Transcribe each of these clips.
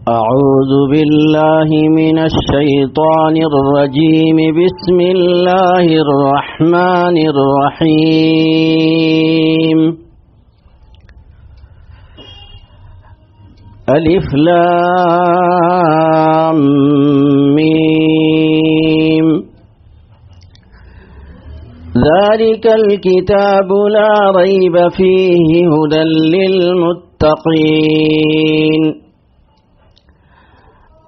أعوذ بالله من الشيطان الرجيم. بسم الله الرحمن الرحيم. ألف لام ميم. ذلك الكتاب لا ريب فيه هدى للمتقين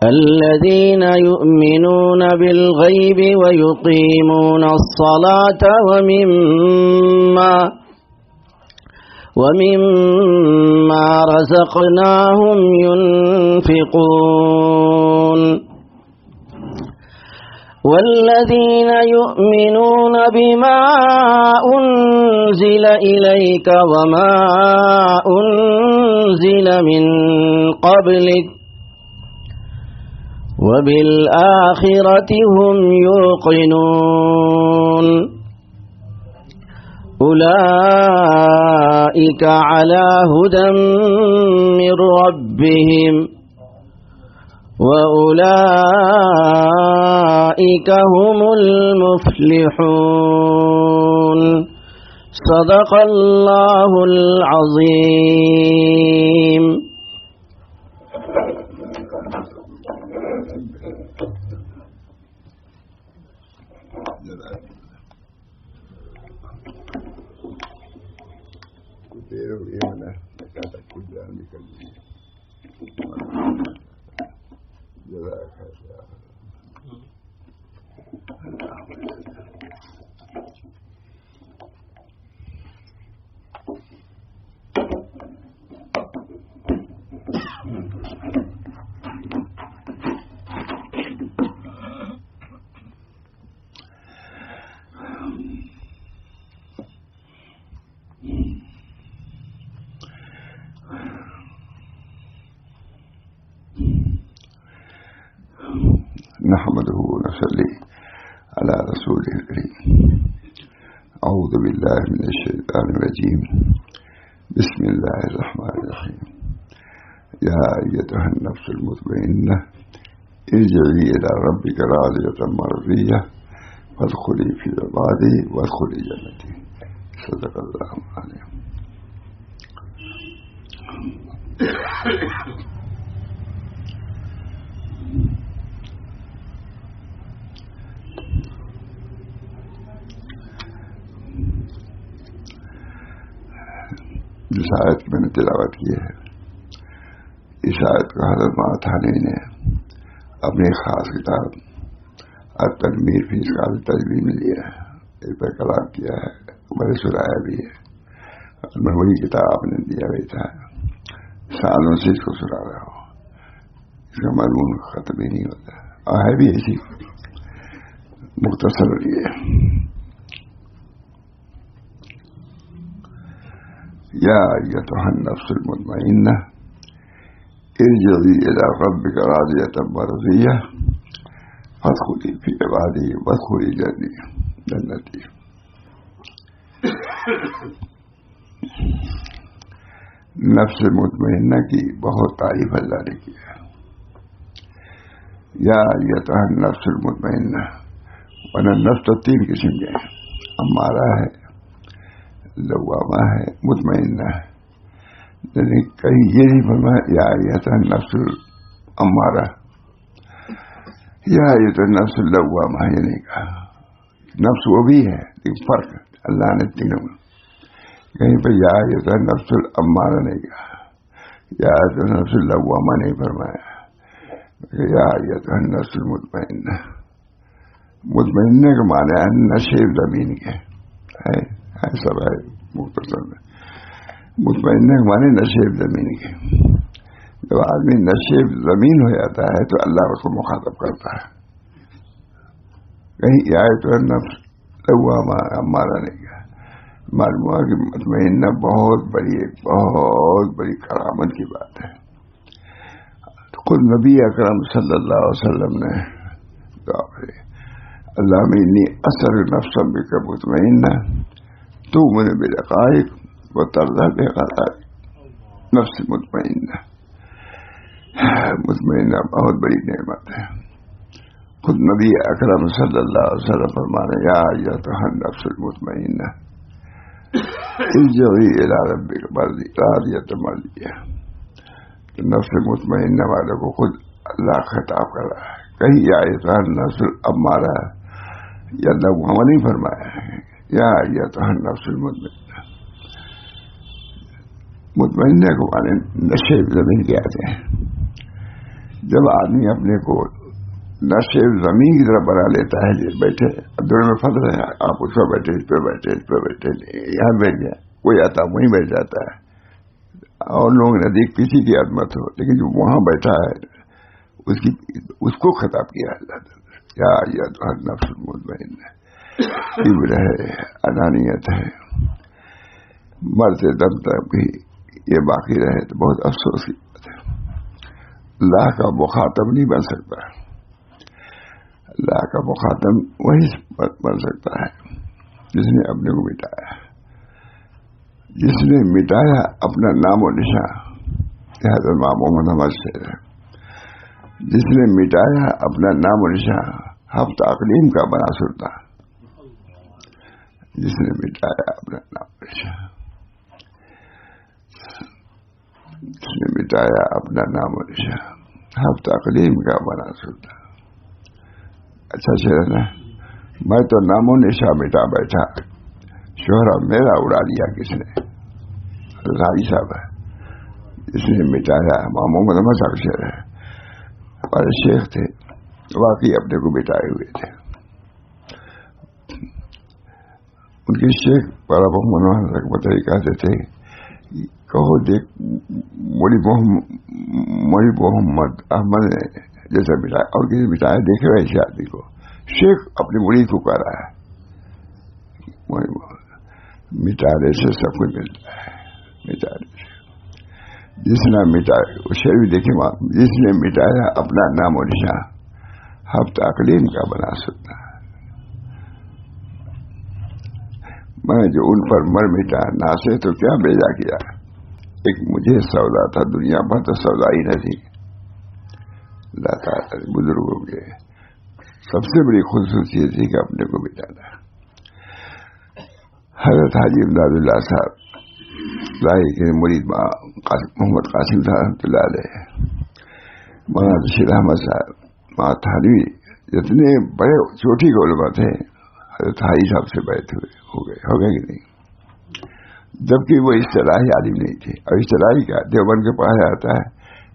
الذين يؤمنون بالغيب ويقيمون الصلاة ومما رزقناهم ينفقون والذين يؤمنون بما أنزل إليك وما أنزل من قبلك وبالآخرة هم يوقنون أولئك على هدى من ربهم وأولئك هم المفلحون. صدق الله العظيم. نحمده ونصلي على رسوله الكريم. أعوذ بالله من الشيطان الرجيم. بسم الله الرحمن الرحيم. يا أيتها النفس المطمئنة ارجعي إلى ربك راضية مرضية فادخلي في عبادي وادخلي جنتي. صدق الله العظيم. جس آیت میں نے تلاوت کی ہے، اس آیت کو حضرت ماتھانی نے اپنی خاص کتاب التنویر فی اشکال التجوید میں لیا ہے، اس پر کلام کیا ہے، میں نے سنایا بھی ہے. میں وہی کتاب آپ نے دیا ہوئی تھا، سالوں سے اس کو سنا رہا ہوں، اس کا مضمون ختم ہی نہیں ہوتا ہے بھی ایسی مختصر لیے. یا ایتھا النفس المطمئنہ ارجعی الی ربک راضیۃ مرضیہ فادخلی فی عبادی وادخلی جنتی. نفس مطمئنہ کی بہت تعریف اللہ نے کی ہے. یا ایتھا النفس المطمئنہ، ورنہ نفس تو تین قسم کے ہیں، امارہ ہے، لوامہ ہے، مطمئنہ ہے. یعنی کہیں یہ نہیں فرمایا یا ایتھا النفس الامارہ یا ایتھا النفس اللوامہ، یہ نہیں کہا. نفس وہ بھی ہے لیکن فرق اللہ نے تینوں میں. کہیں پہ یا ایتھا النفس الامارہ نہیں کہا، یا ایتھا النفس اللوامہ نہیں فرمایا، یا ایتھا النفس المطمئنہ. مطمئنہ کا معنی ہے نشیب زمین کے ہے، سب ہے مختصر میں. مطمئنہ کے معنی نشیب زمین کے. جب آدمی نشیب زمین ہو جاتا ہے تو اللہ اس کو مخاطب کرتا ہے. کہیں آئے تو نفس لوامہ امارہ نہیں کہا. معلوم ہوا کہ مطمئنہ بہت بڑی کرامت کی بات ہے. خود نبی اکرم صلی اللہ علیہ وسلم نے دعا کی، اللہم انی اسر نفسا بک مطمئنہ تؤمن بلقائک وترضى بقضائک. نفس مطمئنہ مطمئنہ بہت بڑی نعمت ہے. خود نبی اکرم صلی اللہ علیہ وسلم فرمانے یا ایتھا النفس المطمئنہ ارجعی الی ربک راضیۃ مرضیہ. تو نفس مطمئنہ والوں کو خود اللہ خطاب کر رہا ہے. کہیں یا ایتھا النفس الامارہ یا اللہ محمد نہیں فرمایا ہے یا ایتھا النفس المطمئنہ. مطمئنہ کو مانے نشے زمین کے آتے ہیں. جب آدمی اپنے کو نشے زمین کی طرف بنا لیتا ہے بیٹھے اب دونوں میں پھنس رہے ہیں, آپ اس پر بیٹھے اس پہ بیٹھے اس پہ بیٹھے یہاں بیٹھ گیا, کوئی آتا وہیں بیٹھ جاتا ہے. اور لوگ نزدیک کسی کی عظمت ہو لیکن جو وہاں بیٹھا ہے اس کو خطاب کیا اللہ کیا ایتھا النفس المطمئنہ. کبر ہے, انانیت ہے, مرتے دم تک بھی یہ باقی رہے تو بہت افسوس کی بات ہے. اللہ کا مخاطب نہیں بن سکتا. اللہ کا مخاطب وہی بن سکتا ہے جس نے اپنے کو مٹایا, جس نے مٹایا اپنا نام و نشان. حضرت محمد سے جس نے مٹایا اپنا نام و نشان ہفتہ اقلیم کا بنا سلطا. جس نے مٹایا اپنا نام و نشان, جس نے مٹایا اپنا نام و نشان ہفتہ اقلیم کا بنا سلطا. اچھا شعر نا, میں تو نام و نشان مٹا بیٹھا, شہرہ میرا اڑا لیا کس نے. رائی صاحب ہے جس نے مٹایا. محمد صاحب شعر ہے, ہمارے شیخ تھے واقعی اپنے کو مٹائے ہوئے تھے. ان کے شیخ بڑا محمد رحمت کہتے تھے کہو دیکھ مولی محمد احمد نے جیسا مٹایا اور کسی مٹایا دیکھے ایسے آدمی کو. شیخ اپنی مرید کو کہہ رہا ہے مٹانے سے سب کچھ ملتا ہے. مٹانے سے جس نے مٹایا شعر بھی دیکھیں جس نے مٹایا اپنا نام و نشان ہفتہ اقلیم کا بنا سکتا ہے. میں جو ان پر مر مٹا نہ سے تو کیا بیجا کیا. ایک مجھے سودا تھا دنیا بھر تو سودا ہی نہ تھی. اللہ تعالیٰ بزرگوں کے سب سے بڑی خصوصیت تھی کہ اپنے کو مٹانا. حضرت حاجی امداد اللہ صاحب لائی کے مرید محمد قاسم صاحب رحمۃ اللہ علیہ, مولانا رشید احمد صاحب, مولانا تھانوی, جتنے بڑے چوٹی کے علماء تھے حضرت حاجی صاحب سے بیعت ہو گئے کہ نہیں. جبکہ وہ اصطلاحی عالم نہیں تھے, اور اصطلاحی کا دیوبند کے پڑھا جاتا ہے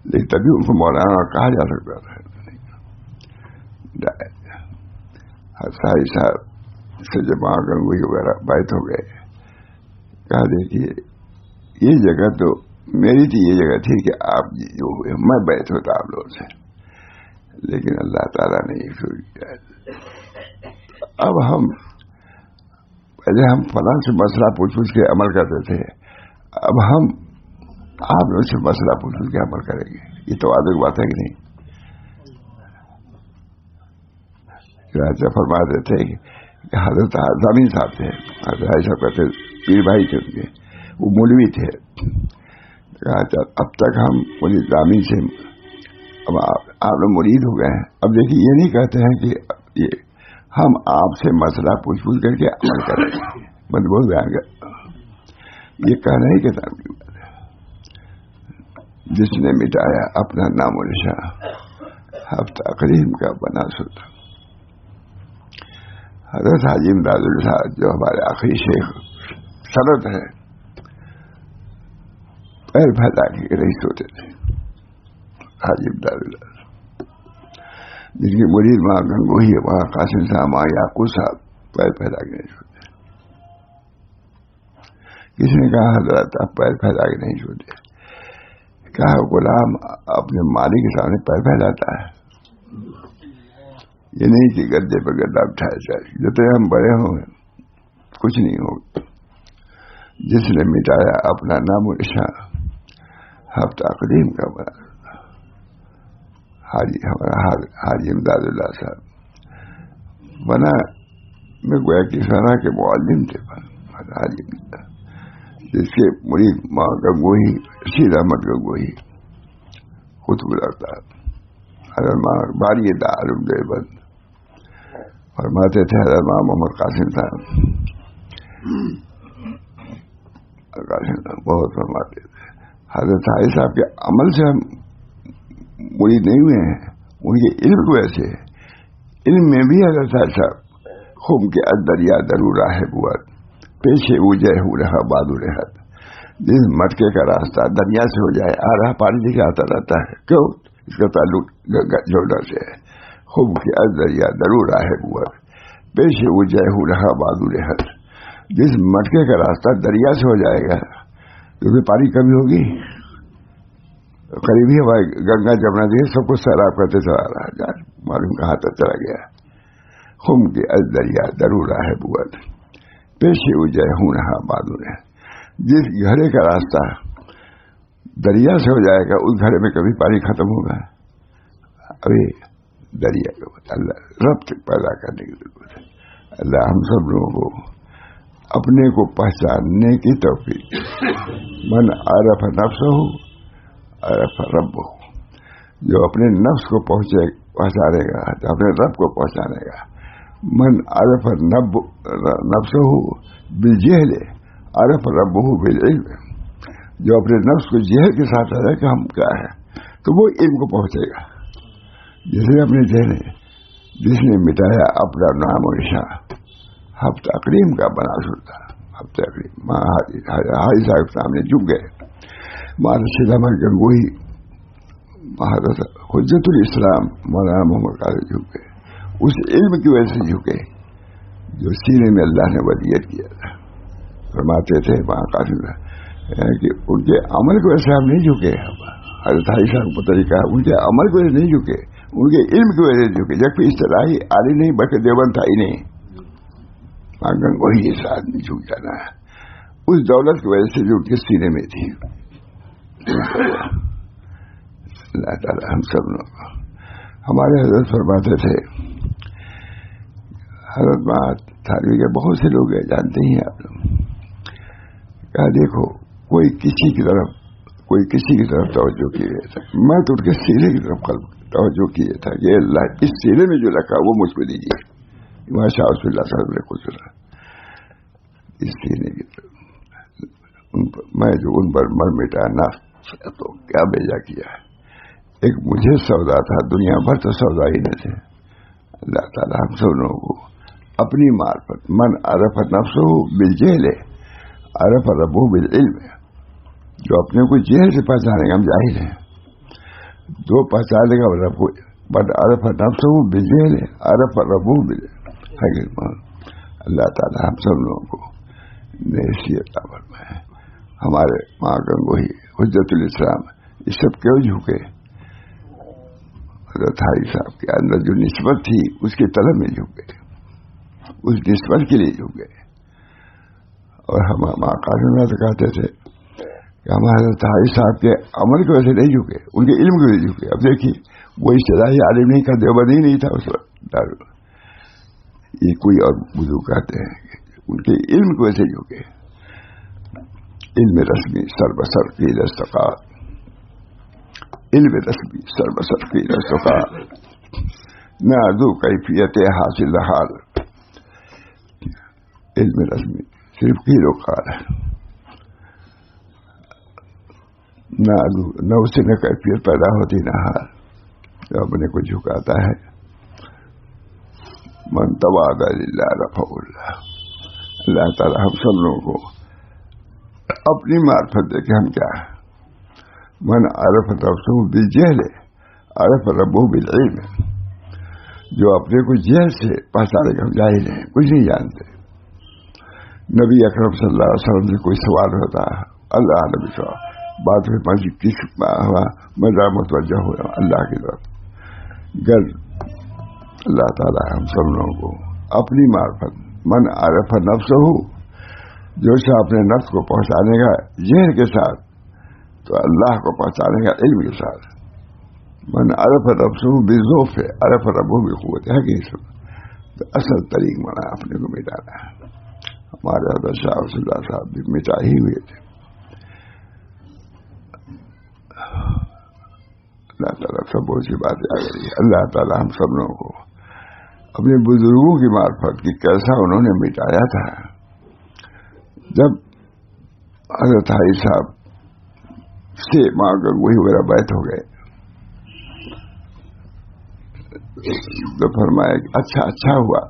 لیکن تبھی ان کو مولانا کہا جا سکتا تھا. حضرت حاجی صاحب سے جب وہاں گنگوئی وغیرہ بیعت ہو گئے, کہا دیکھیے یہ جگہ تو میری تھی, یہ جگہ تھی کہ آپ جو ہوئے میں بیعت ہوتا آپ لوگوں سے, لیکن اللہ تعالیٰ نے یہ شروع کیا. اب ہم پہلے ہم فلاں سے مسئلہ پوچھ کے عمل کرتے تھے, اب ہم آپ لوگوں سے مسئلہ پوچھ کے عمل کریں گے. یہ تو عادت بات ہے کہ نہیں. چنانچہ فرماتے تھے کہ حضرت زمین صاحب تھے, حضرت صاحب کہتے پیر بھائی تھے ان کے, وہ مولوی تھے. اب تک ہم مرید زمین سے اب آپ لوگ مرید ہو گئے ہیں, اب دیکھیے یہ نہیں کہتے ہیں کہ یہ ہم آپ سے مسئلہ پوچھ کر کے عمل کریں گے. مطلب بیان کر یہ کہنا ہی کہتا جس نے مٹایا اپنا نام و نشان ہفتہ قریب کا بنا سلطا. حضرت حاجی امداد اللہ صاحب جو ہمارے آخری شیخ سرد ہیں, پیر پھیلا کے نہیں سوتے تھے. حاجی امداد اللہ جن کی مرید وہاں گنگوہی ہے, وہاں قاسم صاحب, وہاں یعقوب صاحب پیر پھیلا کے نہیں سوتے. کسی نے کہا حضرت آپ پیر پھیلا کے نہیں سوتے, کہا غلام اپنے مالک کے سامنے پیر پھیلاتا ہے. یہ نہیں کہ گدے پہ گدا بٹھایا جائے, جتنے ہم بڑے ہوں کچھ نہیں ہوگا. جس نے مٹایا اپنا نام و نشان ہفتہ قدیم کا بنا. حاجی امداد اللہ صاحب بنا میں گویا کہ سارا کے معلم تھے. حاجی امداد جس کے مرید ماں گنگوہی رشید احمد گنگوہی قطب الارباب حضرت باری دارالعلوم دیوبند فرماتے تھے، حضرت محمد قاسم صاحب بہت فرماتے تھے، حضرت حاجی صاحب کے عمل سے ہم مرید نہیں ہوئے ہیں، ان کے علم کو ایسے علم میں بھی حضرت حاجی صاحب خم کے دریا ضرور راہ بوت پیچھے اوجے ہو رہا بادو رہت، جس مٹکے کا راستہ دریا سے ہو جائے آ رہا پانی دکھ آتا رہتا ہے، کیوں؟ اس کا تعلق جوڑا سے ہے۔ خم کے دریا ضرور راہ بوت پیچھے اوجے ہو رہا بادو رہت، جس مٹکے کا راستہ دریا سے ہو جائے گا کیونکہ پانی کمی ہوگی، قریبی ہمارے گنگا جمنا جی سب کچھ سیراب کرتے چلا رہا ہے، معلوم کہاں تک چلا گیا۔ خم کے دریا ضرور راہ بوت پیشے اجے ہوں رہا بادو نے، جس گھڑے کا راستہ دریا سے ہو جائے گا اس گھڑے میں کبھی پانی ختم ہوگا؟ ابھی دریا کا اللہ ربط پیدا کرنے کی ضرورت ہے۔ اللہ ہم سب لوگوں کو اپنے کو پہچاننے کی توفیق، من عرف نفسہ عرف ربہ، جو اپنے نفس کو پہچانے گا تو اپنے رب کو پہچانے گا۔ من عرف نفسہ بالجہل عرف ربہ بالعلم، جو اپنے نفس کو جہل کے ساتھ آ کہ ہم کیا ہے تو وہ علم کو پہنچے گا۔ جس نے اپنے جہل جس نے مٹایا اپنا نام و نشان، ہفتہ اقریم کا بنا سنتا، ہفتہ اقریم حاجی صاحب سامنے جھک گئے، مولانا سید احمد گنگوہی حضرت حجت الاسلام مولانا محمد قادری جھک گئے، اس علم کی وجہ سے جھکے جو سینے میں اللہ نے ودیت کیا تھا۔ فرماتے تھے وہاں قاسم کہ ان کے عمل کی وجہ سے ہم نہیں جھکے، حضرت حاجی صاحب کو طریقہ ان کے عمل کی وجہ سے نہیں جھکے، ان کے علم کی وجہ سے جھکے، جبکہ اصطلاحی عالی نہیں بلکہ دیوبند تھا ہی نہیں، وہی اس آدمی جھک جانا ہے اس دولت کی وجہ سے جو ان کے سینے میں تھی۔ اللہ تعالی ہم سب لوگ، ہمارے حضرت فرماتے تھے، حضرت تھانوی کے بہت سے لوگ ہیں جانتے ہی آپ لوگ، کہا دیکھو کوئی کسی کی طرف توجہ کیے تھا، میں تو ان کے سینے کی طرف توجہ کیے تھا کہ اللہ اس سینے میں جو رکھا وہ مجھ کو دیجیے۔ امام شاہ رسول اللہ صاحب نے کچھ سنا اس سینے کی طرف، میں جو ان پر مر مٹانا تو کیا بھیجا کیا ہے، ایک مجھے سودا تھا، دنیا بھر تو سودا ہی نہیں تھے۔ اللہ تعالیٰ ہم سب لوگوں کو اپنی معرفت، من عرف نفسہ بالجہل عرف ربہ بالعلم، جو اپنے کو جہل سے پہچانے گا، ہم جاہل ہیں، جو پہچانے گا رب کو، من عرف نفسہ بالجہل عرف ربہ بالعلم۔ اللہ تعالیٰ ہم سب لوگوں کو نیسی عطا فرمائے۔ ہمارے ماں گنگوہی حجت الاسلام یہ سب کیوں جھکے؟ حضرت حاجی صاحب کے اندر جو نسبت تھی اس کی طلب میں جھک گئے، اس نسبت کے لیے جھک گئے۔ اور ہم ماں قاسم سے کہتے تھے کہ ہم حضرت حاجی صاحب کے عمل کی وجہ سے نہیں جھکے، ان کے علم کی وجہ سے جھکے۔ اب دیکھیے وہ اصطلاحی عالم نہیں تھا، دیوبند ہی نہیں تھا اس وقت، یہ کوئی اور بزرگ کہتے ہیں ان کے علم کی وجہ سے جھکے۔ علم رسمی سر بسر کی دستقات، علم رسمی سر بسر کی دستقات، نہ دو کیفیت حاصل حال، علم رسمی صرف کی روکار ہے، نہ اس سے نہ کیفیت پیدا ہوتی نہ حال، جو اپنے کو جھکاتا ہے۔ من تواضع للہ رفعہ اللہ، اللہ تعالی ہم سب لوگوں کو اپنی معرفت دے کہ ہم کیا ہے۔ من عرف نفسہ بالجہل عرف ربہ بالعلم، جو اپنے کو جہل سے پہچانے گا، ہم جاہل ہیں، کچھ نہیں جانتے۔ نبی اکرم صلی اللہ علیہ وسلم سے کوئی سوال ہوتا ہے، اللہ نبی صاحب بات میں پانچ کس مزہ متوجہ ہو اللہ کی طرف گر۔ اللہ تعالی ہم سب لوگوں کو اپنی معرفت، من عرف نفسہ، جو سے اپنے نفس کو پہنچانے گا ذہن کے ساتھ تو اللہ کو پہنچانے گا علم کے ساتھ۔ من عرف نفسہ بذوف عرف ربہ بقوت ہے کہ تو اصل طریق منا اپنے کو مٹانا ہے۔ ہمارے حضرت شاہ رسول اللہ صاحب بھی مٹا ہی ہوئے تھے۔ اللہ تعالیٰ سب بہت سی باتیں آ گئی. اللہ تعالیٰ ہم سب لوگوں کو اپنے بزرگوں کی معرفت کی کیسا انہوں نے مٹایا تھا. جب حضرت حاجی صاحب سے ماں گنگوئی وغیرہ بیعت ہو گئے تو فرمایا کہ اچھا ہوا.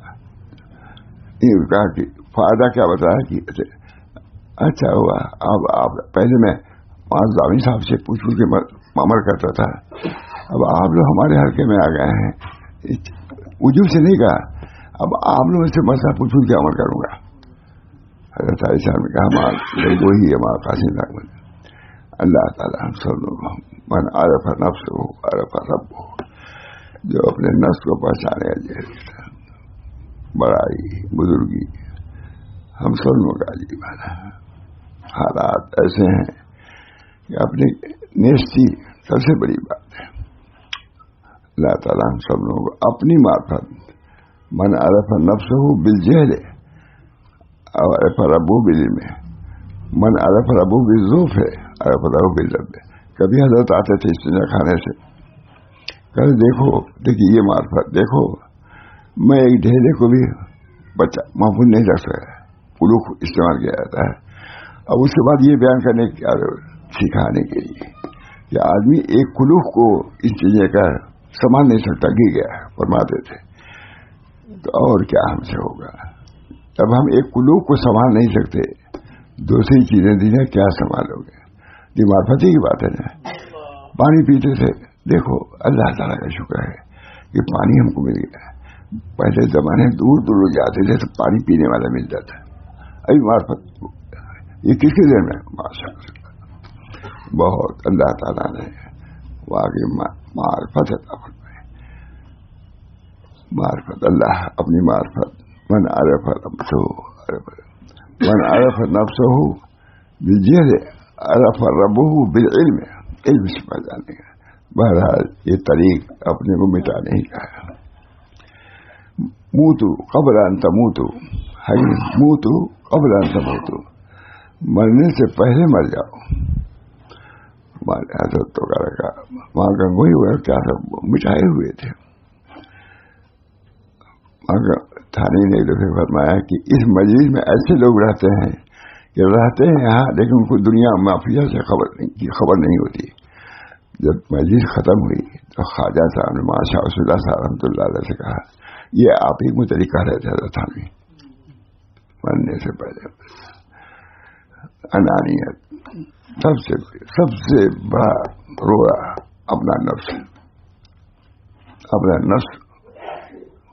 یہ کہا کہ فائدہ کیا بتایا کہ اچھا ہوا. اب آپ پہلے میں زامن صاحب سے پوچھ کے عمل کرتا تھا, اب آپ لوگ ہمارے حلقے میں آ گئے ہیں. وجوب سے نہیں کہا, اب آپ لوگوں سے مسئلہ پوچھوں کے عمل کروں گا. حضرت علی صاحب نے کہا وہی ہمارا قاسم صاحب. اللہ تعالیٰ ہم سب لوگ من عرف نفس ہو عرف رب ہو, جو اپنے نفس کو پہچانے بڑائی بزرگی ہم سب لوگوں کا عجیب ہے. حالات ایسے ہیں کہ اپنی نیستی سب سے بڑی بات ہے. اللہ تعالیٰ ہم سب لوگوں کو اپنی معرفت من عرف نفسہ بالجہل عرف ربہ بالعلم, من عرف ربہ بالذوف عرف ربہ باللب. کبھی حضرت آتے تھے استنجا کھانے سے, کل دیکھیے یہ معرفت دیکھو, میں ایک ڈھیلے کو بھی بچہ محفوظ نہیں رکھ سکتا, کلوخ استعمال کیا جاتا ہے. اب اس کے بعد یہ بیان کرنے کی سکھانے کے لیے کہ آدمی ایک کلوخ کو اس چیزیں کا سنبھال نہیں سکتا, گر گیا فرماتے تھے, تو اور کیا ہم سے ہوگا. جب ہم ایک کلوخ کو سنبھال نہیں سکتے, دوسری چیزیں دینا کیا سنبھالو گے. یہ معرفتی کی بات ہے نا. پانی پیتے تھے, دیکھو اللہ تعالیٰ کا شکر ہے کہ پانی ہم کو مل گیا. پہلے زمانے دور دور جاتے تھے تو پانی پینے والا مل جاتا. ابھی معرفت یہ کس کے ذہن میں ماشاء اللہ بہت اللہ تعالیٰ نے واقعی معرفت عطا فرمائی. معرفت اللہ اپنی معرفت من عرف نفسہ من عرف نفسہ بالجہل عرف ربہ بالعلم, علم سے پہچانے کا. بہرحال یہ طریق اپنے کو مٹانے کا ہے. موتو قبل ان تموتو, موتو قبل ان تموتو, مرنے سے پہلے مر جاؤ. ہمارے حضرت تو کا وہاں گنگوئی وغیرہ کیا سب مٹائے ہوئے تھے. تھانے نے ایک دفعہ فرمایا کہ اس مجلس میں ایسے لوگ رہتے ہیں کہ رہتے ہیں یہاں لیکن ان کو دنیا مافیا سے خبر نہیں ہوتی. جب مجلس ختم ہوئی تو خواجہ صاحب نے ماشاء اللہ صاحب رحمۃ اللہ علیہ سے کہا, یہ آپ ہی متعلق کہہ رہے تھے حضرت تھانے مرنے سے پہلے. انانیت سب سے بڑا رویا اپنا نفس. اپنا نفس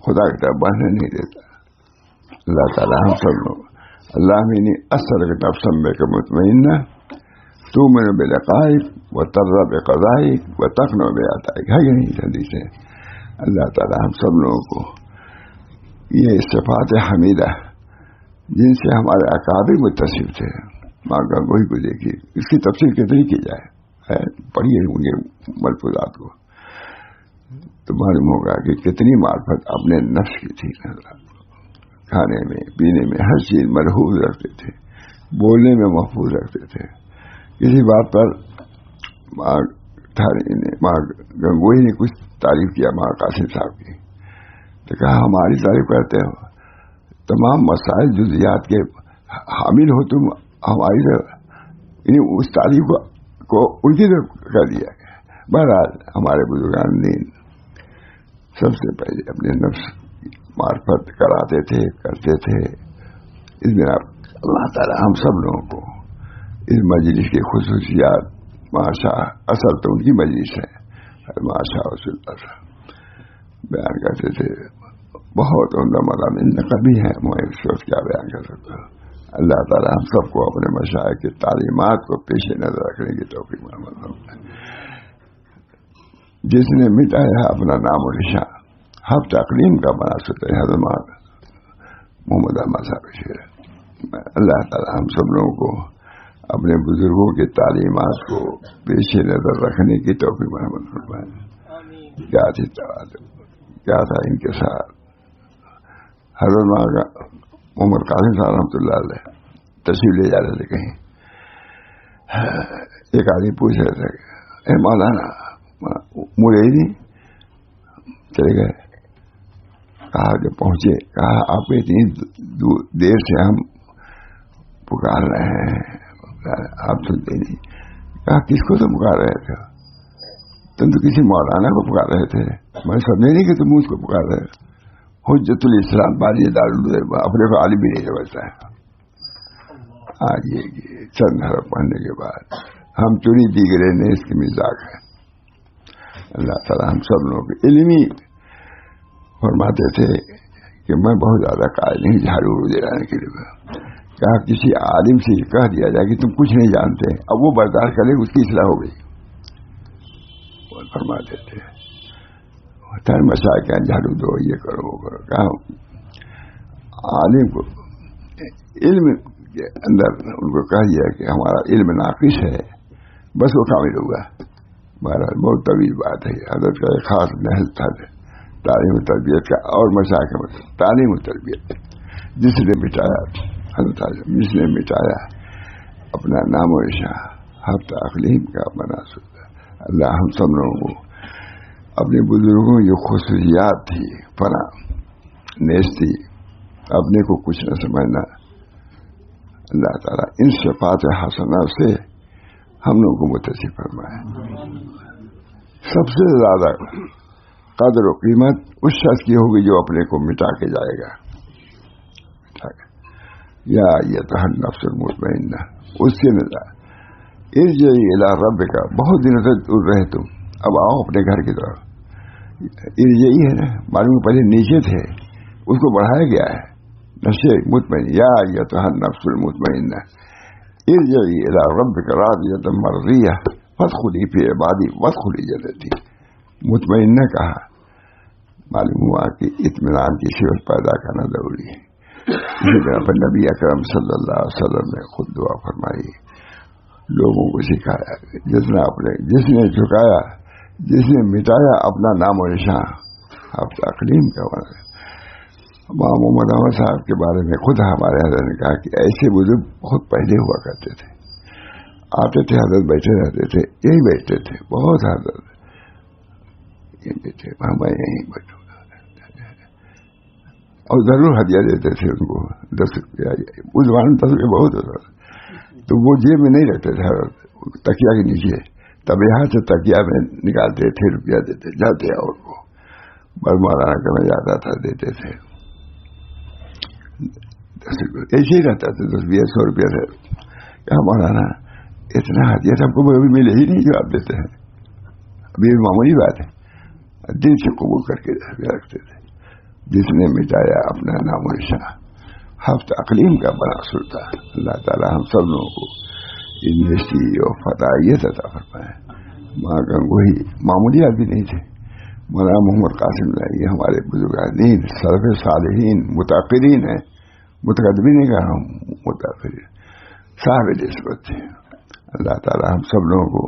خدا کی طرف بڑھنے نہیں دیتا. اللہ تعالیٰ ہم سب لوگ اللہ میں اثر کے نفسم بے کے مطمئنہ تو میں بلقائق و ترہ بے قضائق و تقن بے عطائق ہے کہ نہیں حدیث ہے. اللہ تعالیٰ ہم سب لوگوں کو یہ صفات حمیدہ جن سے ہمارے اکابر متصف تھے, ماں گنگوئی کو دیکھیے, اس کی تفصیل کتنی کی جائے, پڑھیے ہوں گے ملفوظات کو تو معلوم ہوگا کہ کتنی معرفت اپنے نفس کی تھی. کھانے میں پینے میں ہر چیز محفوظ رکھتے تھے, بولنے میں محفوظ رکھتے تھے. کسی بات پر ماں گنگوئی نے کچھ تعریف کیا ماں قاسم صاحب کی, تو کہا ہماری تعریف کرتے ہو, تمام مسائل جزیات کے حامل ہو تم, ہماری یعنی اس تعریف کو الٹی طرف کر دیا. بہرحال ہمارے بزرگان نے سب سے پہلے اپنے نفس معرفت کراتے تھے, کرتے تھے. اس میں اللہ تعالیٰ ہم سب لوگوں کو اس مجلس کی خصوصیات ماشاء اصل تو ان کی مجلس ہے, ماشاء اللہ بیان کرتے تھے. بہت عمدہ مضامین کبھی ہیں, میں اس وقت کیا بیان کر سکتا ہوں. اللہ تعالیٰ ہم سب کو اپنے مشائخ کی تعلیمات کو پیش نظر رکھنے کی توفیق عطا فرمائے. جس نے مٹایا اپنا نام و نشان ہم تقلیم کا بنا سکتے ہیں حضرت محمد احمد صاحب شیر. اللہ تعالیٰ ہم سب لوگوں کو اپنے بزرگوں کی تعلیمات کو پیش نظر رکھنے کی توفیق عطا فرمائے. کیا تھا ان کے ساتھ حضرت محمد قاسم صاحب رحمۃ اللہ علیہ تشریف لے جا رہے تھے کہیں. ایک آدمی پوچھ رہے تھے, اے مولانا مڑے ہی نہیں, چلے گئے. کہا جب پہنچے, کہا آپ اتنی دیر سے ہم پکار رہے ہیں, آپ سنتے نہیں. کہا کس کو تم پکار رہے تھے؟ تم تو کسی مولانا کو پکار رہے تھے. میں سمجھے نہیں کہ تم مجھ کو پکار رہے. حجت الاسلام باری دارالعلوم اپنے کو عالم بھی نہیں سمجھتا ہے. آج یہ چند حرف پڑھنے کے بعد ہم چوری دیگرے نے اس کی مزاج ہے. اللہ تعالیٰ ہم سب لوگوں کو علمی فرماتے تھے کہ میں بہت زیادہ قائل نہیں جھاڑو دلانے کے لیے. کہا کسی عالم سے کہہ دیا جائے کہ تم کچھ نہیں جانتے, اب وہ برداشت کرے, اس کی اصلاح ہو گئی. وہ فرماتے تھے مسائل کیا جھاڑو دو, یہ کرو وہ کرو. کہا عالم کو علم کے اندر ان کو کہہ دیا کہ ہمارا علم ناقص ہے, بس وہ کامل ہوگا. بہرحال بہت طویل بات ہے. حضرت کا ایک خاص نہج تھا تعلیم و تربیت کا, اور مسائل کا مطلب تعلیم و تربیت. جس نے مٹایا حضرت جس نے مٹایا اپنا نام و نشان ہفتہ اقلیم کا بنا سکتا. اللہ ہم سب لوگوں کو اپنے بزرگوں کی خصوصیات تھی, فنا نیستی, اپنے کو کچھ نہ سمجھنا, اللہ تعالیٰ ان صفات حسنہ سے ہم لوگوں کو متصف فرمائے. سب سے زیادہ قدر و قیمت اس شخص کی ہوگی جو اپنے کو مٹا کے جائے گا. یا ایتھا النفس المطمئنہ, اس کے نظر ارجعی الی ربک, بہت دنوں سے دور رہے تم, اب آؤ اپنے گھر کی طرف. ارجعی ہے نا, معلوم پہلے نیچے تھے, اس کو بڑھایا گیا ہے. نشے مطمئن, یا ایتھا النفس المطمئنہ ارجعی الی ربک راضیۃ مرضیہ فادخلی فی عبادی وادخلی جنتی. مطمئنہ کہا, معلوم ہوا کہ اطمینان کی صفت پیدا کرنا ضروری ہے. اسی طرح پر نبی اکرم صلی اللہ علیہ وسلم نے خود دعا فرمائی, لوگوں کو سکھایا, جس نے جھکایا, جس نے مٹایا اپنا نام و نشان اب تقلیم کا بنا. امام محمد احمد صاحب کے بارے میں خود ہمارے حضرت نے کہا کہ ایسے بزرگ بہت پہلے ہوا کرتے تھے. آتے تھے حضرت بیٹھے رہتے تھے, یہی بیٹھتے تھے, بہت حضرت یہ بیٹھے, میں یہیں بیٹھوں, اور ضرور ہدیہ دیتے تھے ان کو 10 روپیہ. اس زمانے میں 10 روپیہ بہت ہوتا تھا, تو وہ جیب میں نہیں رکھتے تھے, تکیا کے نیچے, تب یہاں سے تکیا میں نکالتے تھے, روپیہ دیتے, جاتے اور کو بس مولانا کا میں جاتا تھا, دیتے تھے 10 روپیہ, ایسے ہی رہتا تھا. 10-20-100 روپیہ سے کہا مولانا اتنا ہدیہ سب کو ابھی ملے ہی نہیں جو آپ دیتے ہیں. ابھی معمولی بات ہے, دل سے قبول کر کے رکھتے تھے. جس نے مٹایا اپنا نام و نشان ہفتہ اقلیم کا بنا سلطا. اللہ تعالیٰ ہم سب لوگوں کو انویسٹی اور فتائیت عطا فرمائے. ماں گنگوہی معمولی آدمی نہیں تھے. مولانا محمد قاسم لائی ہمارے بزرگان سلف صالحین متاخرین ہیں, متقدمین نہیں کہہ رہا ہوں, متاخرین صاحب نسبت تھے. اللہ تعالیٰ ہم سب لوگوں کو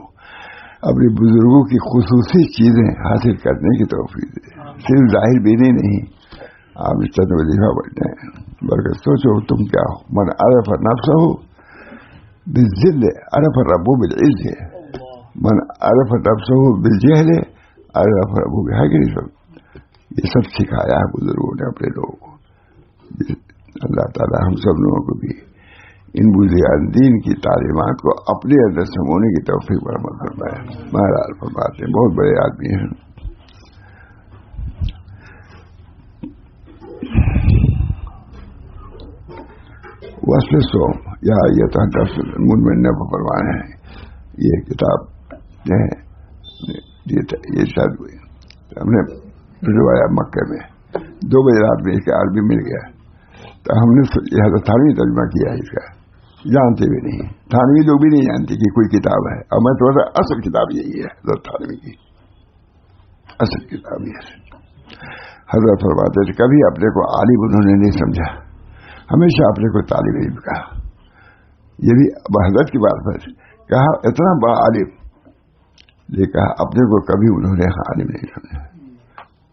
اپنے بزرگوں کی خصوصی چیزیں حاصل کرنے کی توفیق دے. صرف ظاہر بینی نہیں, آپ اس طرح وظیفہ پڑھتے ہیں, بلکہ سوچو تم کیا ہو. من عرف نفسہ بالذل عرف ربہ بالعز, من عرف نفسہ بالجہل عرف ربہ بالحقر. یہ سب سکھایا ہے بزرگوں نے اپنے لوگوں کو. اللہ تعالیٰ ہم سب لوگوں کو بھی ان بزرگان دین کی تعلیمات کو اپنے اندر سمونے کی توفیق پر عمل فرمائے. بہرحال فرماتے ہیں بہت بڑے آدمی ہیں. وصف سوم یا یہ تحت منمن فرمانے ہیں. یہ کتاب جو ہے یہ شاید ہوئی ہم نے روایا مکہ میں 2 بجے رات میں اس کا عربی مل گیا, تو ہم نے حضرت تھانوی ترجمہ کیا ہے اس کا. جانتے بھی نہیں, تھانوی لوگ بھی نہیں جانتے کہ کوئی کتاب ہے. اور میں تھوڑا سا اصل کتاب یہی ہے حضرت تھانوی کی, اصل کتاب یہ ہے. حضرت فرماتے تھے کبھی اپنے کو عالم انہوں نے نہیں سمجھا, ہمیشہ اپنے کو طالب علم کہا. یہ بھی حضرت کی بات پر کہا اتنا بڑا عالم, یہ کہا اپنے کو کبھی انہوں نے عالم نہیں سمجھا,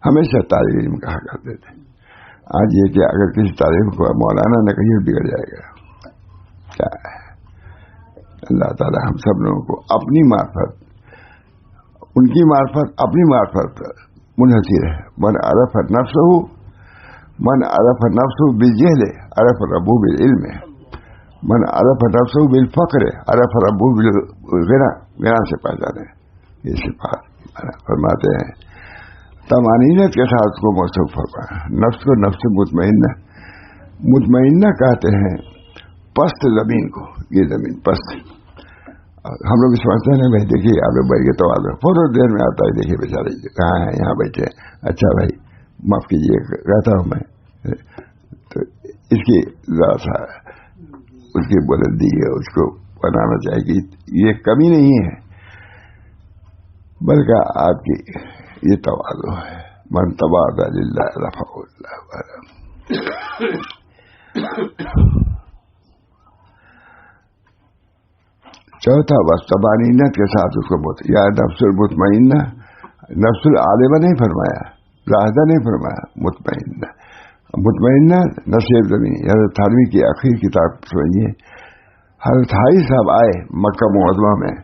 ہمیشہ طالب علم کہا کرتے تھے. آج یہ کہ اگر کسی طالب کو مولانا نہ کہیں بگڑ جائے گا کیا ہے. اللہ تعالی ہم سب لوگوں کو اپنی معرفت ان کی معرفت اپنی معرفت منحصر ہے. من عرف نفسہ من عرف نفسہ بالجہل عرف ربہ بالعلم. من عرف نفسہ بالفقر عرف ربہ بالغنى. غنى سے پہچانے. یہ صفات فرماتے ہیں طمانینت کے ساتھ کو موصوف فرمایا. نفس کو نفس مطمئنہ کہتے ہیں پست زمین کو. یہ زمین پست. ہم لوگ سمجھتے ہیں بھائی دیکھیے آپ لوگ بیٹھ کے تو فوراً دیر میں آتا ہے. دیکھیے بیچارے کہاں ہیں, یہاں بیٹھے. اچھا بھائی معاف کیجیے کہتا ہوں میں, تو اس کی ذرا سا اس کی بلندی ہے, اس کو بنانا چاہیے کہ یہ کمی نہیں ہے بلکہ آپ کی یہ تواضع ہے. من تواضع للہ رفعہ اللہ. چوتھا بس طمانینت کے ساتھ اس کو یا نفس المطمئنہ. نفس العالمہ نہیں فرمایا, راہدہ نہیں فرمایا, مطمئنہ. مطمئنہ نصیب زمین. حضرت تھانوی کی آخری کتاب سمجھیے. حضرت حائی صاحب آئے مکہ معظمہ میں.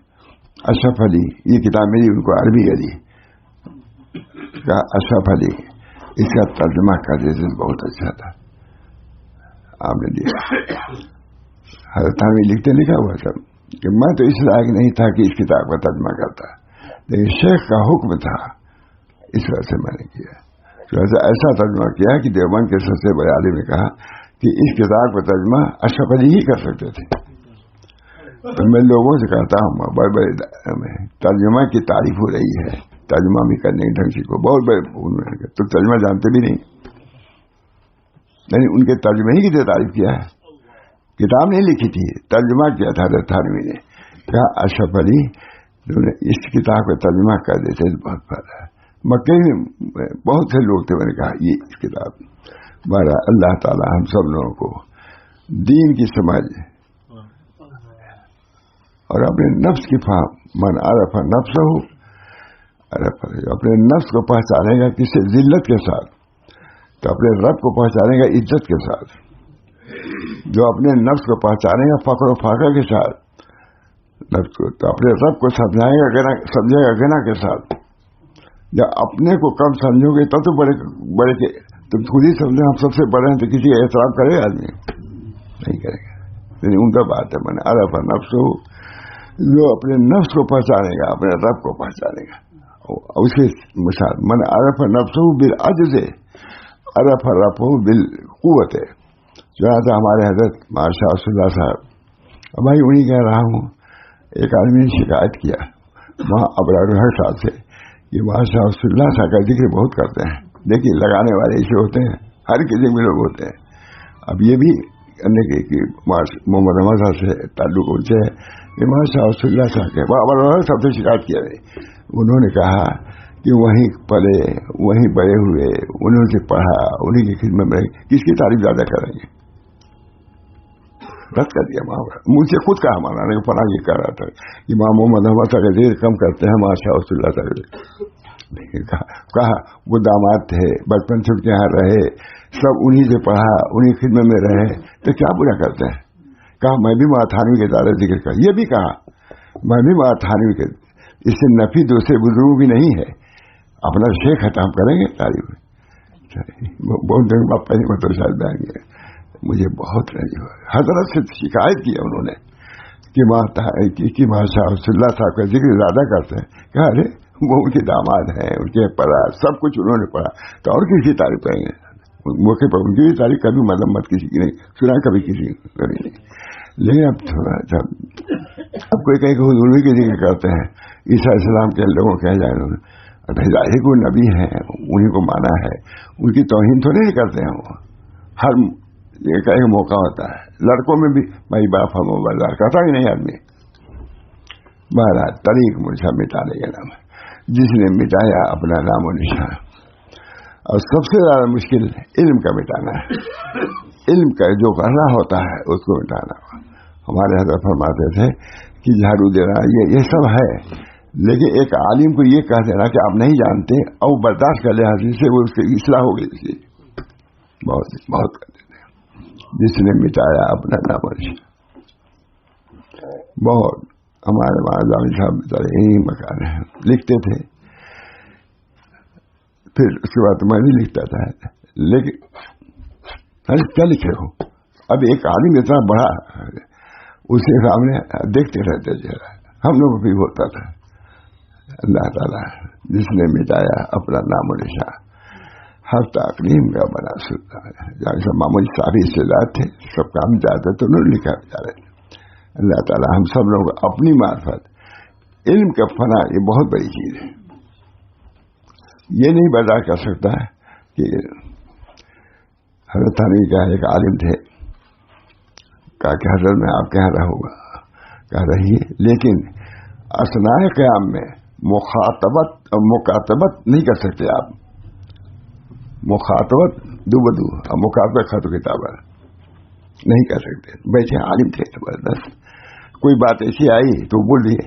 اشرف علی, یہ کتاب میری ان کو عربی علی کا اشرف علی, اس کا ترجمہ کر دیتے بہت اچھا تھا. آپ نے دیا. حضرت تھانوی لکھا ہوا تھا کہ میں تو اس لائق نہیں تھا کہ اس کتاب کا ترجمہ کرتا, لیکن شیخ کا حکم تھا, اس وجہ سے میں نے کیا. ایسا ترجمہ کیا کہ دیوبند کے سب سے بڑے عالم نے کہا کہ اس کتاب کا ترجمہ اشرف علی ہی کر سکتے تھے. تو میں لوگوں سے کہتا ہوں بڑے بڑے ترجمہ کی تعریف ہو رہی ہے, ترجمہ بھی کرنے کے ڈھنگ سے کو بہت بڑے تو ترجمہ جانتے بھی نہیں, یعنی ان کے ترجمے ہی کی تعریف کیا ہے. کتاب نہیں لکھی تھی, ترجمہ کیا تھا حضرت تھانوی نے. کہا اشرف علی اس کتاب کا ترجمہ کر دیتے بہت فائدہ ہے. مکے میں بہت سے لوگ تھے, میں نے کہا یہ اس کتاب بارہ اللہ تعالی ہم سب لوگوں کو دین کی سمجھ اور اپنے نفس کی فہم. من عرف نفسہ اپنے نفس کو پہچانے گا کسی ذلت کے ساتھ, تو اپنے رب کو پہچانے گا عزت کے ساتھ. جو اپنے نفس کو پہچانے گا فخر و فاقہ کے ساتھ نفس کو, تو اپنے رب کو سمجھے گا غنا کے ساتھ. جب اپنے کو کم سمجھو گے تب تو بڑے کے تم خود ہی سمجھو ہم سب سے بڑے ہیں, تو کسی کا احترام کرے گا آدمی نہیں کرے گا. لیکن ان کا بات ہے من عرف نفس ہو, جو اپنے نفس کو پہچانے گا اپنے رب کو پہچانے گا. اس کی مثال من عرف نفس بالعجز عرف ربہ بالقوت. جہاں ہمارے حضرت ماشاء اللہ صاحب, بھائی انہیں کہہ رہا ہوں, ایک آدمی نے شکایت کیا وہاں ابرار صاحب سے کہ ماشاء اللہ صاحب کا ذکر بہت کرتے ہیں. دیکھیے لگانے والے ایسے ہوتے ہیں, ہر کسی میں لوگ ہوتے ہیں. اب یہ بھی محمد احمد صاحب سے تعلق ان سے کہ ماشاء اللہ صاحب کے ابرار صاحب سے شکایت کیا ہے. انہوں نے کہا کہ وہیں پلے وہیں بڑے ہوئے, انہوں سے پڑھا, انہیں کی خدمت میں کس کی تعریف زیادہ کریں گے. رد کر دیا محاورہ. مجھ سے خود کہا ہمارا نے فلاں یہ کہہ رہا تھا کہ امام محمد احمد صاحب کا ذکر کم کرتے ہیں ماشاء اللہ صاحب. کہا وہ داماد تھے, بچپن سے ان کے یہاں رہے, سب انہی سے پڑھا, انہی خدمت میں رہے, تو کیا برا کرتے ہیں. کہا میں بھی مولانا تھانوی کے زیادہ ذکر کر. یہ بھی کہا میں بھی مولانا تھانوی کے, اس سے نفی دوسرے بزرگوں کی نہیں ہے, اپنا شیخ ہے تو ہم کریں گے تعریف. بہت دن بعد پہلے مطلب شاید آئیں گے. مجھے بہت رنج ہوا. حضرت سے شکایت کی انہوں نے کہ ماشاء اللہ صاحب کا ذکر زیادہ کرتے ہیں. کہا ارے وہ ان کے داماد ہیں, ان کے پڑھا, سب کچھ انہوں نے پڑھا, تو اور کسی کی تعریف کریں گے. موقع پر ان کی بھی تعریف کبھی مذمت کسی کی نہیں سنا, کبھی کسی کی کبھی نہیں. لیکن اب تھوڑا اب کوئی کہیں کہ حضور کے ذکر کرتے ہیں, عیسیٰ علیہ السلام کے لوگوں کہہ جائے انہوں نے, ظاہر کو نبی ہیں انہیں کو مانا ہے, ان کی توہین تھوڑی نہیں کرتے ہیں. وہ ہر یہ کہیں موقع ہوتا ہے. لڑکوں میں بھی بھائی باپ ہم بازار کہتا ہی نہیں آدمی. بہرحال طریق مجھے مٹانے کا نام ہے, جس نے مٹایا اپنا نام و نشان. اور سب سے زیادہ مشکل علم کا مٹانا ہے. علم کا جو کرنا ہوتا ہے اس کو مٹانا. ہمارے حضرت فرماتے تھے کہ جھاڑو دینا یہ سب ہے, لیکن ایک عالم کو یہ کہہ دینا کہ آپ نہیں جانتے اور برداشت کر لے حاضر سے, وہ اس کی اصلاح ہو گئی. بہت بہت کر دیتے ہیں. جس نے مٹایا اپنا نام و نشان, بہت ہمارے وہاں جامی صاحب بتائے یہی مکان ہے، لکھتے تھے، پھر اس کے بعد میں بھی لکھتا تھا، لیکن کیا لکھے ہو؟ اب ایک عالم اتنا بڑا اس کے سامنے دیکھتے رہتے تھے، ہم لوگ بھی ہوتا تھا. اللہ تعالیٰ جس نے مٹایا اپنا نام و نشان، ہر تقریم کا بنا سنتا ہے. جہاں سے معمولی صافی استعداد تھے، سب کام جاتے تو انہوں نے لکھا بیچارے. اللہ تعالیٰ ہم سب لوگ اپنی معرفت، علم کا فنا، یہ بہت بڑی چیز ہے. یہ نہیں بتا کر سکتا کہ حضرت تھانوی کا ایک عالم تھے، کہا کہ حضرت میں آپ کہہ رہا ہوگا، کہہ رہی ہے، لیکن اثناء قیام میں مخاطبت نہیں کر سکتے آپ. مخاطبت دو بدو، مخاطبت خط و کتاب نہیں کر سکتے. بیٹھے عالم تھے زبردست، کوئی بات ایسی آئی تو بول دیے.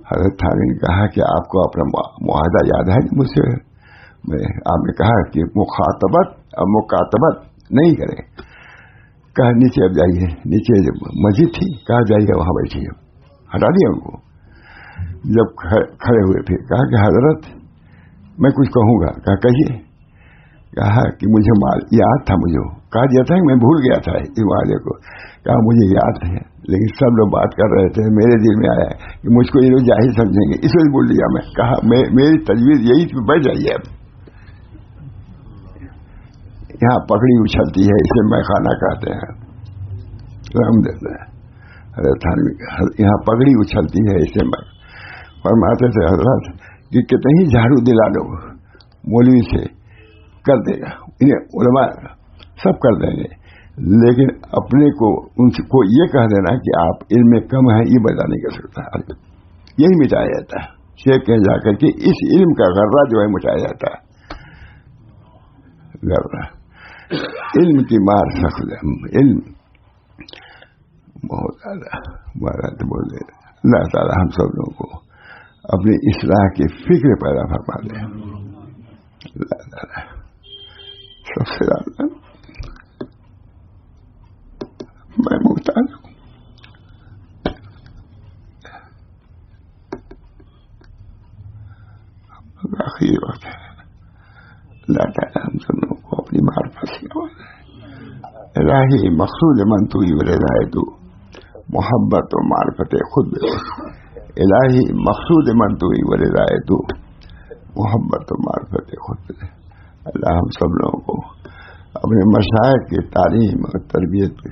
حضرت تھانوی نے کہا کہ آپ کو اپنا معاہدہ یاد ہے مجھ سے؟ آپ نے کہا کہ مخاطبت اور مکاتبت نہیں کریں. کہا نیچے اب جائیے، نیچے مسجد تھی، کہا جائیے وہاں بیٹھیے. ہٹا دیا ان کو. جب کھڑے ہوئے پھر کہا کہ حضرت میں کچھ کہوں گا. کہا کہیے. کہا کہ مجھے یاد تھا، مجھے کہا دیا تھا کہ میں بھول گیا تھا اس معاہدے کو. کہا مجھے یاد ہے، لیکن سب لوگ بات کر رہے تھے، میرے دل میں آیا کہ مجھ کو یہ لوگ جاہل سمجھیں گے، اس وجہ بول دیا میں. کہا میری تجویز یہی کہ بیٹھ جائیے. اب یہاں پکڑی اچھلتی ہے، اسے میں خانہ کہتے ہیں. حضرت تھانوی یہاں پگڑی اچھلتی ہے، اسے میں فرماتے تھے حضرت کہ کتنے ہی جھاڑو دلا لو مولوی سے کر دے گا، انہیں علماء سب کر دیں گے، لیکن اپنے کو ان کو یہ کہہ دینا کہ آپ علم میں کم ہیں، یہ بتا نہیں کر سکتا. یہی مٹایا جاتا ہے. شیخ کہیں جا کر کے اس علم کا غرہ جو ہے مٹایا جاتا ہے. غرہ علم کی مار سخت ہے، علم بہت زیادہ بولے. اللہ تعالیٰ ہم سب لوگوں کو اپنی اصلاح کی فکر پیدا فرما دے. اللہ تعالیٰ سب سے زیادہ میں محتاج ہوں. آخری وقت ہے. اللہ تعالیٰ ہم سب لوگوں کو اپنی معرفت سے نوازے. الہی مقصود من تو ہی رضائے تو محبت و معرفت خود بے. الہی مقصود من تو ہی رضائے تو محبت و معرفت خود بے. اللہ ہم سب لوگوں کو اپنے مشائخ کی تعلیم اور تربیت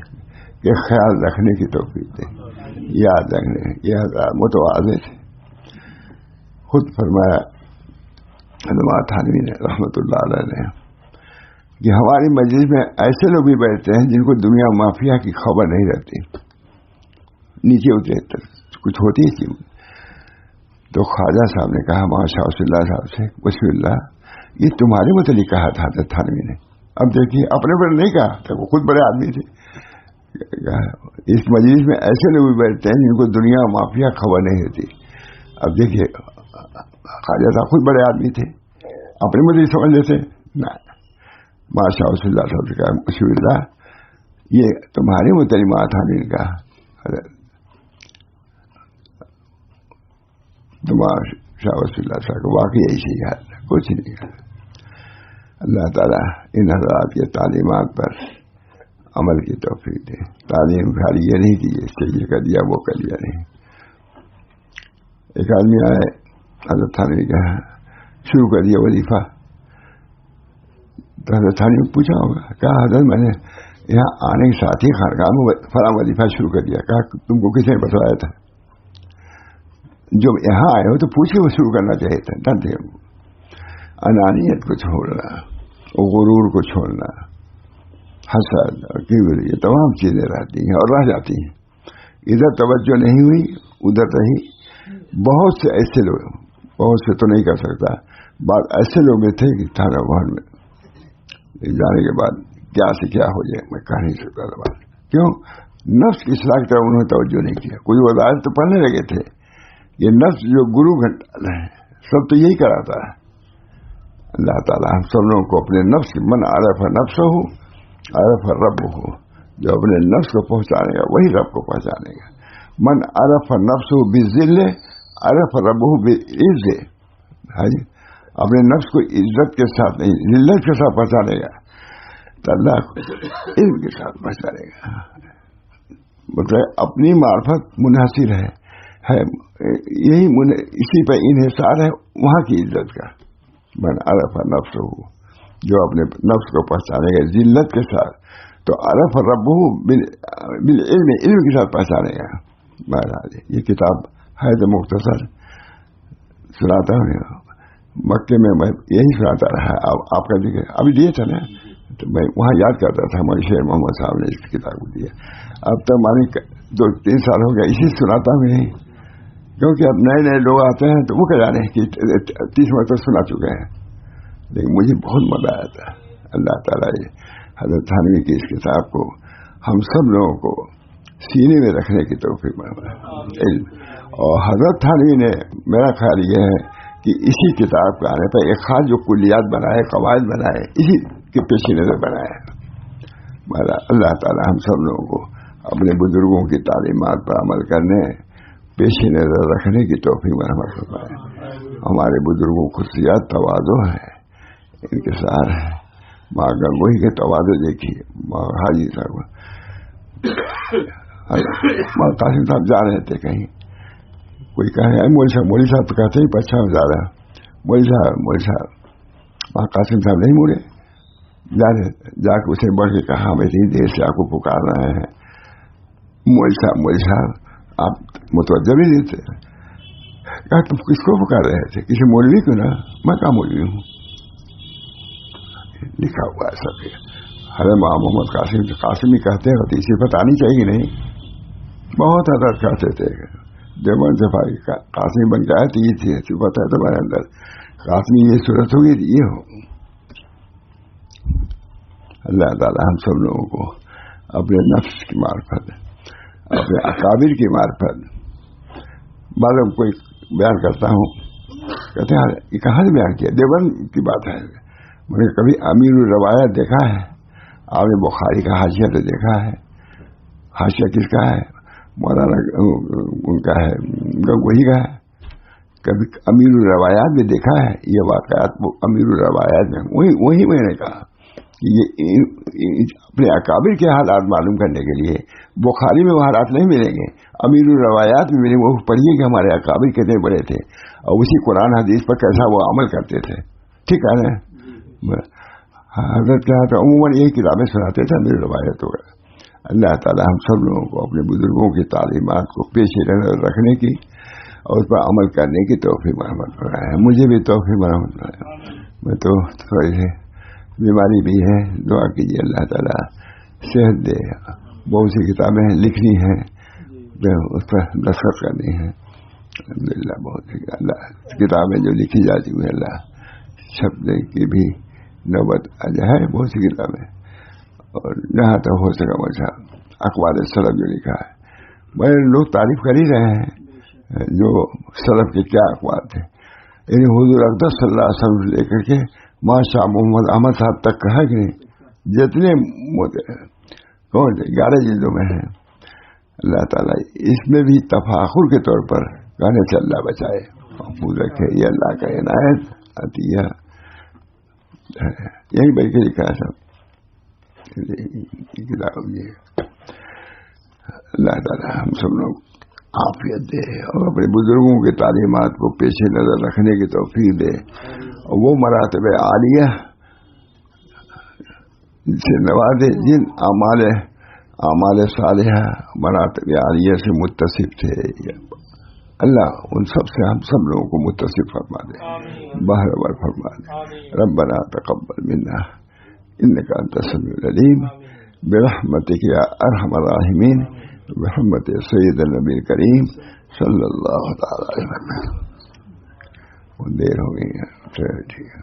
کے خیال رکھنے کی توفیق دے. یاد رکھنے یہ حضرات متواضع تھے. خود فرمایا علامہ تھانوی نے رحمۃ اللہ علیہ نے کہ ہماری مجلس میں ایسے لوگ بھی بیٹھتے ہیں جن کو دنیا مافیا کی خبر نہیں رہتی، نیچے اترے کچھ ہوتی تھی. تو خواجہ صاحب نے کہا ماشاء اللہ صاحب سے، بسم اللہ، یہ تمہارے متعلق کہا تھا حضرت تھانوی نے. اب دیکھیے اپنے پر نہیں کہا تھا، وہ خود بڑے آدمی تھے. اس مجلس میں ایسے لوگ بھی بیٹھتے ہیں جن کو دنیا مافیا خبر نہیں رہتی. اب دیکھیے خواجہ صاحب خود بڑے آدمی تھے، اپنے متعلق سمجھ لیتے نہ. ماشاء اللہ صاحب سے کہا بسم اللہ، یہ تمہارے متعلق تھانوی نے کہا. تمہارا شاہ وسیع اللہ صاحب کو واقعی ایسی حال کچھ نہیں ہے. اللہ تعالیٰ ان حضرات کے تعلیمات پر عمل کی توفیق دے. تعلیم خالی یہ نہیں کہ اس سے یہ کر دیا وہ کر دیا نہیں. ایک آدمی آئے حضرت تھانوی کا شروع کر دیا وظیفہ. تو حضرت تھانوی نے پوچھا ہوگا، کہا حضرت میں نے یہاں آنے کے ساتھ ہی خانقاہ میں فلاں وظیفہ شروع کر دیا. کہا تم کو کس نے بتلایا تھا؟ جو یہاں آئے ہو تو پوچھ کے وہ شروع کرنا چاہیے تھا. ڈرتے انانیت کو چھوڑنا، غرور کو چھوڑنا، حسد اور کبر، یہ تمام چیزیں رہتی ہیں اور رہ جاتی ہیں. ادھر توجہ نہیں ہوئی ادھر رہی. بہت سے ایسے لوگ، بہت سے تو نہیں کر سکتا، بعض ایسے لوگ بھی تھے کہ تھانہ بہن میں جانے کے بعد کیا سے کیا ہو جائے میں کہہ نہیں سکتا تھا. کیوں؟ نفس کی اصلاح کی طرف انہوں نے توجہ نہیں کیا. کوئی وظائف تو پڑھنے لگے تھے، یہ نفس جو گرو گھنٹال ہے سب تو یہی کراتا ہے. اللہ تعالیٰ ہم سب لوگوں کو اپنے نفس کی من عرف نفس ہو عرف رب ہو، جو اپنے نفس کو پہنچانے گا وہی رب کو پہنچانے گا. من عرف نفسه بالذل عرف ربه بالعز. اپنے نفس کو عزت کے ساتھ نہیں ذلت کے ساتھ پہچانے گا تو اللہ کو علم کے ساتھ پہچانے گا. مطلب اپنی معرفت منحصر ہے یہی اسی پہ انحصار ہے وہاں کی عزت کا. من عرف نفسه جو اپنے نفس کو پہچانے گا ذلت کے ساتھ تو عرف ربه بالعلم علم کے ساتھ پہچانے گا. مہاراج یہ کتاب ہے تو مختصر سناتا ہوں. مکے میں یہی سناتا رہا. آپ کا ذکر ابھی دیے تھا نا تو میں وہاں یاد کرتا تھا. ہمارے شیر محمد صاحب نے اس کتاب کو دیا. اب تک مانی 2-3 سال ہو گیا اسی سناتا ہوں نہیں کیونکہ اب نئے نئے لوگ آتے ہیں تو وہ کہہ جانے کہ 30 مرتبہ سنا چکے ہیں. لیکن مجھے بہت مزہ آیا تھا. اللہ تعالیٰ حضرت تھانوی کی اس کتاب کو ہم سب لوگوں کو سینے میں رکھنے کی توفیق علم. اور حضرت تھانوی نے میرا خیال یہ ہے کہ اسی کتاب کے آنے پر ایک خاص جو کلیات بنائے قواعد بنائے اسی کے پیش نظر بنائے. اللہ تعالیٰ ہم سب لوگوں کو اپنے بزرگوں کی تعلیمات پر عمل کرنے پیش نظر رکھنے کی توفیق مرحمت فرمائے. ہمارے بزرگوں کو خصوصیات تواضع ہے انکسار ہے. ماں گنگوہی کے تواضع دیکھیے. ماں حاجی صاحب ماں قاسم صاحب جا رہے تھے کہیں کوئی کہے مولوی صاحب تو کہتے ہی پچھا جا رہا مولوی صاحب ماں قاسم صاحب نہیں مڑے جا کے اسے بڑھ کے کہا ہم اتنی دیر سے آپ کو پکار رہے ہیں. مولوی صاحب آپ متوجہ بھی نہیں تھے. کہا تم کس کو پکار رہے تھے کسی مولوی کو نا. میں کہاں مولوی ہوں. لکھا ہوا ہے سب. حضرت محمد قاسمی کہتے ہیں تو اسی پتہ نہیں چاہیے نہیں. بہت حضرت کہتے تھے دیوبند سے قاسمی بن کے آئے تو یہ تھی صفت ہے تمہارے اندر. قاسمی یہ صورت ہوگی تو یہ ہو. اللہ تعالی ہم سب لوگوں کو اپنے نفس کی معرفت اپنے اکابر کی معرفت. معلوم کوئی بیان کرتا ہوں کہتے ہیں یہ کہاں سے بیان کیا. دیوبند کی بات ہے. میں نے کبھی امیر الروایت دیکھا ہے. آپ نے بخاری کا حاشیہ تو دیکھا ہے. حاشیہ کس کا ہے. مولانا ان کا ہے گنگوہی کا ہے. کبھی امیر الروایات میں دیکھا ہے. یہ واقعات امیر الروایات میں وہی میں نے کہا کہ یہ اپنے اکابر کے حالات معلوم کرنے کے لیے بخاری میں وہ حالات نہیں ملیں گے. امیر الروایات میں ملیں. وہ پڑھیے کہ ہمارے اکابر کتنے بڑے تھے اور اسی قرآن حدیث پر کیسا وہ عمل کرتے تھے. ٹھیک ہے نا. حضرت کیا تھا عموماً یہی کتابیں سناتے تھے امیر الروایت ہو گئے. اللہ تعالی ہم سب لوگوں کو اپنے بزرگوں کی تعلیمات کو پیش نظر رکھنے کی اور اس پر عمل کرنے کی توفیق مرحمت فرمائے. مجھے بھی توفیق مرحمت فرمائے. میں تو تھوڑی سی بیماری بھی ہے. دعا کیجیے اللہ تعالی صحت دے. بہت سی کتابیں لکھنی ہیں اس پر دستخط کرنی ہے. الحمدللہ بہت سی اللہ کتابیں جو لکھی جاتی ہوئی اللہ چھپنے کی بھی نوبت آ جائے. بہت سی کتابیں اور جہاں تک ہو سکا ویسا اخبار سلف جو لکھا ہے. بڑے لوگ تعریف کر ہی رہے ہیں جو سلف کے کیا اخبار تھے. یعنی حضور اقدس صلی اللہ علیہ وسلم لے کر کے ماشاء محمد احمد صاحب تک کہا کہ نہیں جتنے کون 11 جلدوں میں ہیں. اللہ تعالیٰ اس میں بھی تفاخر کے طور پر کہنے سے اللہ بچائے محفوظ رکھے. یہ اللہ کا عنایت عطیہ یہی بل کے لکھا ہے سب. اللہ تعالیٰ ہم سب لوگ عافیت دے اور اپنے بزرگوں کی تعلیمات کو پیش نظر رکھنے کی توفیق دے اور وہ مراتب عالیہ سے نوازے جن اعمال صالحہ مراتب عالیہ سے متصف تھے. اللہ ان سب سے ہم سب لوگوں کو متصف فرما دے. بہرور فرما دے. ربنا تقبل منا انك انت السميع العليم برحمتك يا ارحم الراحمين برحمت سید النبی الکریم صلی اللہ تعالی علیہ وسلم. وہ دیر ہو گئی ہے. ٹھیک ہے.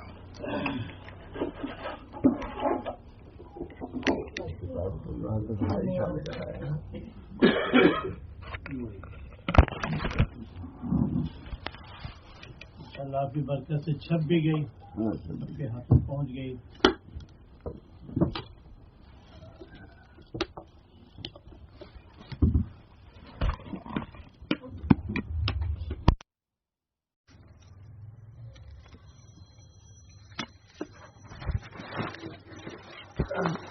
اللہ کی برکت سے چھپ بھی گئی آپ کے ہاتھ پہنچ گئی. ہے